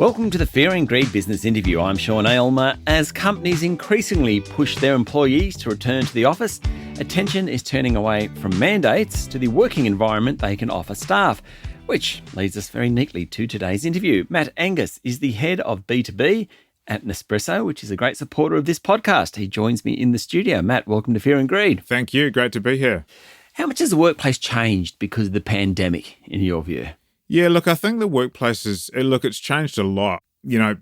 Welcome to the Fear and Greed Business Interview. I'm Sean Aylmer. As companies increasingly push their employees to return to the office, attention is turning away from mandates to the working environment they can offer staff, which leads us very neatly to today's interview. Matt Angus is the head of B2B at Nespresso, which is a great supporter of this podcast. He joins me in the studio. Matt, welcome to Fear and Greed. Thank you. Great to be here. How much has the workplace changed because of the pandemic, in your view? Yeah, look, I think the workplace it's changed a lot. You know,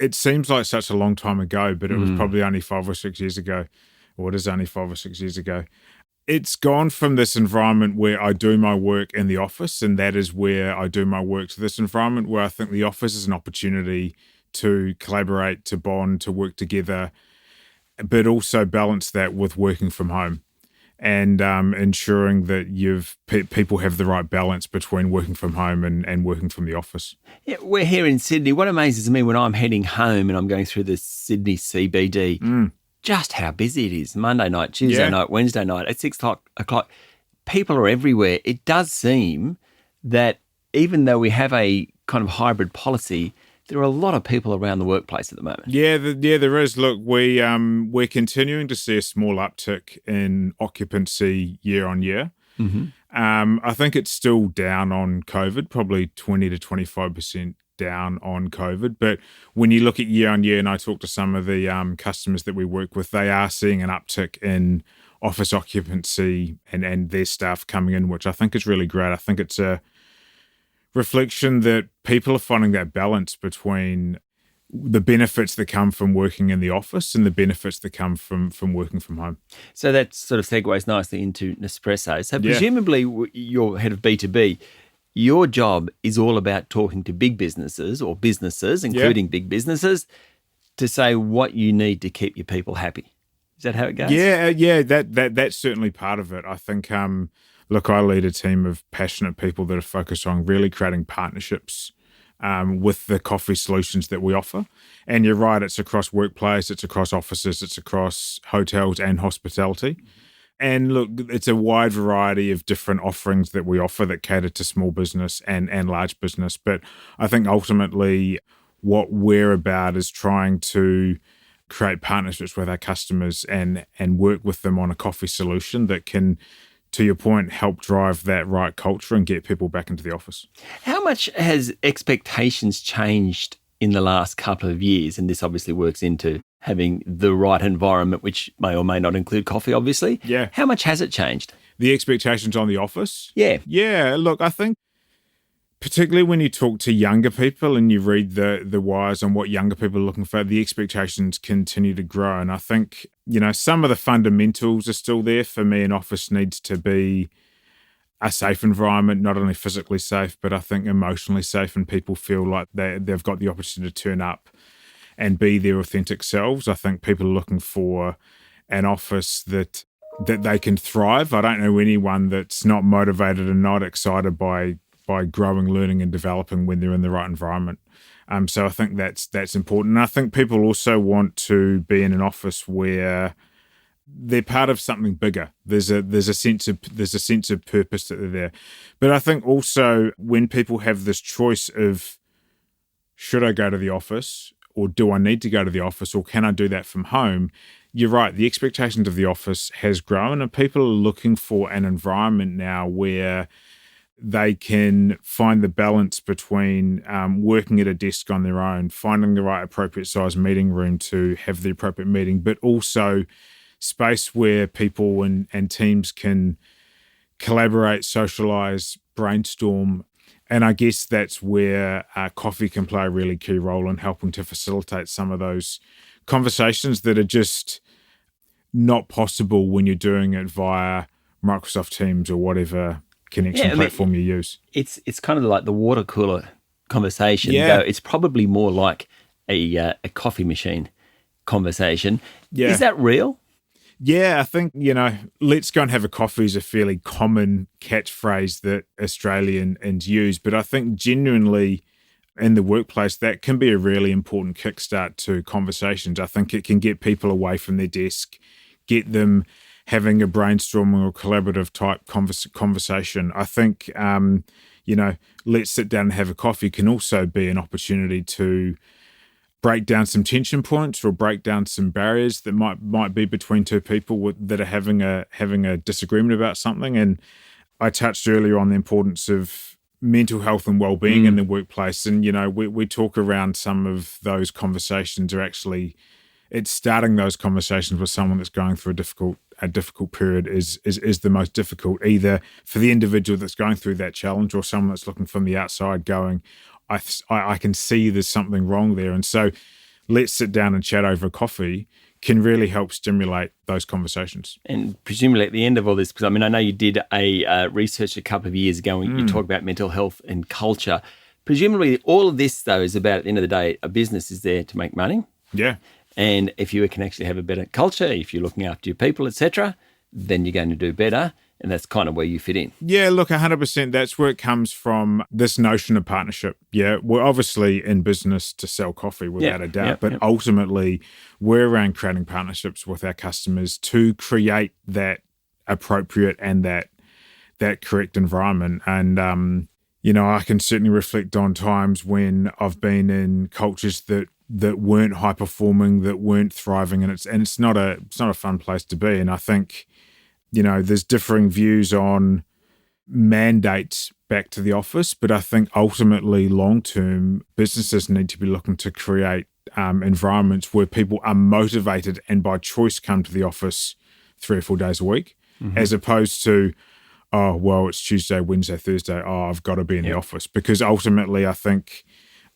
it seems like such a long time ago, but it was probably only 5 or 6 years ago, or it is only 5 or 6 years ago. It's gone from this environment where I do my work in the office, and that is where I do my work, to this environment where I think the office is an opportunity to collaborate, to bond, to work together, but also balance that with working from home. And ensuring that people have the right balance between working from home and working from the office. Yeah, we're here in Sydney. What amazes me when I'm heading home and I'm going through the Sydney CBD, just how busy it is. Monday night, Tuesday night, Wednesday night, at 6 o'clock, people are everywhere. It does seem that even though we have a kind of hybrid policy, there are a lot of people around the workplace at the moment. Yeah, there is. Look, we're continuing to see a small uptick in occupancy year on year. I think it's still down on COVID, probably 20 to 25% down on COVID. But when you look at year on year, and I talk to some of the customers that we work with, they are seeing an uptick in office occupancy and their staff coming in, which I think is really great. I think it's a reflection that people are finding that balance between the benefits that come from working in the office and the benefits that come from working from home. So that sort of segues nicely into Nespresso. So presumably you're head of B2B. Your job is all about talking to big businesses or businesses, including big businesses, to say what you need to keep your people happy. Is that how it goes? Yeah, that's certainly part of it. I think look, I lead a team of passionate people that are focused on really creating partnerships with the coffee solutions that we offer. And you're right, it's across workplace, it's across offices, it's across hotels and hospitality. And look, it's a wide variety of different offerings that we offer that cater to small business and large business. But I think ultimately what we're about is trying to create partnerships with our customers and work with them on a coffee solution that can, to your point, help drive that right culture and get people back into the office. How much has expectations changed in the last couple of years? And this obviously works into having the right environment, which may or may not include coffee, obviously. Yeah. How much has it changed? The expectations on the office? Yeah. Yeah, look, I think particularly when you talk to younger people and you read the wires on what younger people are looking for, the expectations continue to grow. And I think, some of the fundamentals are still there. For me, an office needs to be a safe environment, not only physically safe, but I think emotionally safe, and people feel like they've got the opportunity to turn up and be their authentic selves. I think people are looking for an office that they can thrive. I don't know anyone that's not motivated and not excited by growing, learning, and developing when they're in the right environment. So I think that's important. And I think people also want to be in an office where they're part of something bigger. There's a sense of purpose that they're there. But I think also when people have this choice of, should I go to the office, or do I need to go to the office, or can I do that from home? You're right. The expectations of the office has grown, and people are looking for an environment now where they can find the balance between working at a desk on their own, finding the right appropriate size meeting room to have the appropriate meeting, but also space where people and teams can collaborate, socialize, brainstorm. And I guess that's where coffee can play a really key role in helping to facilitate some of those conversations that are just not possible when you're doing it via Microsoft Teams or whatever connection platform you use. It's kind of like the water cooler conversation. Though it's probably more like a coffee machine conversation. Yeah. Is that real? Yeah, I think, let's go and have a coffee is a fairly common catchphrase that Australians use. But I think genuinely in the workplace, that can be a really important kickstart to conversations. I think it can get people away from their desk, get them having a brainstorming or collaborative type conversation. I think, let's sit down and have a coffee can also be an opportunity to break down some tension points or break down some barriers that might be between two people that are having a disagreement about something. And I touched earlier on the importance of mental health and well-being in the workplace. And, we talk around some of those conversations are actually, it's starting those conversations with someone that's going through a difficult period is the most difficult, either for the individual that's going through that challenge or someone that's looking from the outside going, I can see there's something wrong there. And so let's sit down and chat over coffee can really help stimulate those conversations. And presumably at the end of all this, because I know you did a research a couple of years ago when you talk about mental health and culture. Presumably all of this, though, is about, at the end of the day, a business is there to make money. Yeah. And if you can actually have a better culture, if you're looking after your people, etc., then you're going to do better. And that's kind of where you fit in. Yeah, look, 100%. That's where it comes from, this notion of partnership. Yeah, we're obviously in business to sell coffee without a doubt, but ultimately we're around creating partnerships with our customers to create that appropriate and that correct environment. And, I can certainly reflect on times when I've been in cultures that weren't high performing, that weren't thriving, and it's not a fun place to be. And I think, there's differing views on mandates back to the office, but I think ultimately long-term businesses need to be looking to create environments where people are motivated and by choice come to the office 3 or 4 days a week, as opposed to, oh, well, it's Tuesday, Wednesday, Thursday, oh, I've got to be in the office. Because ultimately I think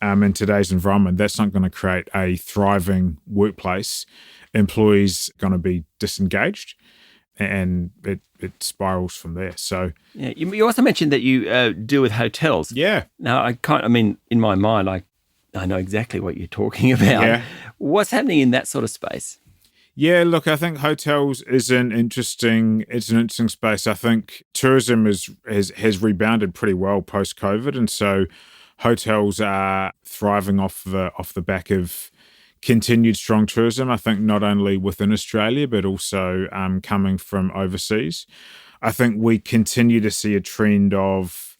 in today's environment, that's not going to create a thriving workplace. Employees are going to be disengaged, and it spirals from there. So yeah, you also mentioned that you deal with hotels. Yeah. Now, in my mind, I know exactly what you're talking about. Yeah. What's happening in that sort of space? Yeah, look, I think hotels is an interesting space. I think tourism has rebounded pretty well post-COVID, and so hotels are thriving off the back of continued strong tourism, I think not only within Australia, but also coming from overseas. I think we continue to see a trend of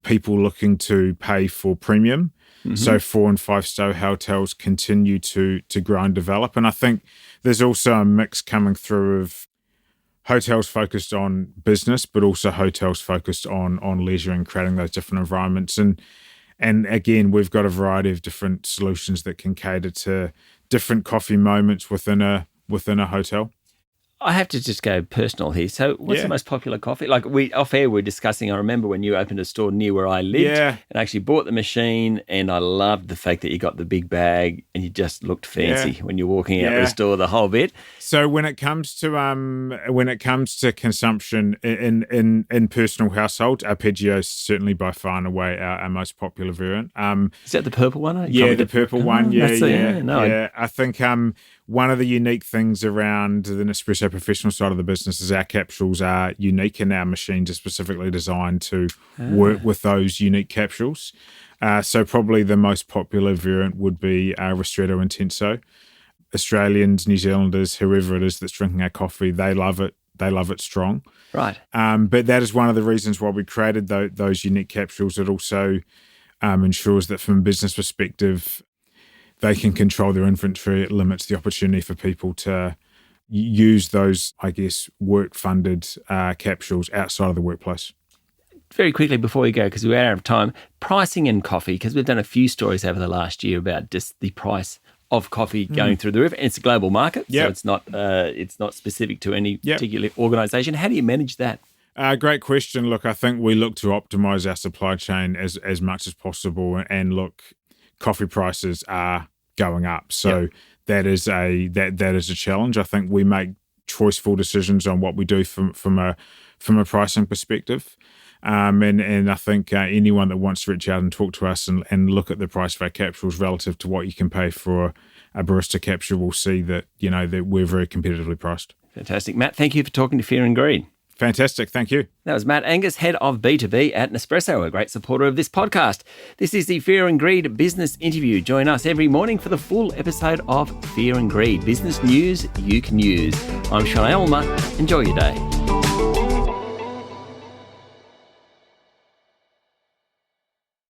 people looking to pay for premium. So 4 and 5 star hotels continue to grow and develop. And I think there's also a mix coming through of hotels focused on business, but also hotels focused on leisure and creating those different environments. And again, we've got a variety of different solutions that can cater to different coffee moments within a hotel. I have to just go personal here. So what's the most popular coffee? Like off air, we're discussing, I remember when you opened a store near where I lived and I actually bought the machine, and I loved the fact that you got the big bag and you just looked fancy when you're walking out of the store, the whole bit. So when it comes to consumption in personal households, Arpeggio is certainly by far and away our most popular variant. Is that the purple one? The purple one. Yeah. I think one of the unique things around the Nespresso professional side of the business is our capsules are unique, and our machines are specifically designed to work with those unique capsules. So probably the most popular variant would be Ristretto Intenso. Australians, New Zealanders, whoever it is that's drinking our coffee, they love it. They love it strong. Right. But that is one of the reasons why we created those unique capsules. It also ensures that from a business perspective, they can control their inventory. It limits the opportunity for people to use those, I guess, work-funded capsules outside of the workplace. Very quickly before we go, because we're out of time, pricing in coffee, because we've done a few stories over the last year about just the price of coffee going through the roof. And it's a global market, so it's not specific to any particular organisation. How do you manage that? Great question. Look, I think we look to optimize our supply chain as much as possible, and look, coffee prices are going up, so that is a challenge. I think we make choiceful decisions on what we do from a pricing perspective, and I think anyone that wants to reach out and talk to us and look at the price of our capsules relative to what you can pay for a barista capsule will see that that we're very competitively priced. Fantastic, Matt. Thank you for talking to Fear and Greed. Fantastic. Thank you. That was Matt Angus, head of B2B at Nespresso, a great supporter of this podcast. This is the Fear and Greed business interview. Join us every morning for the full episode of Fear and Greed, business news you can use. I'm Sean Aylmer. Enjoy your day.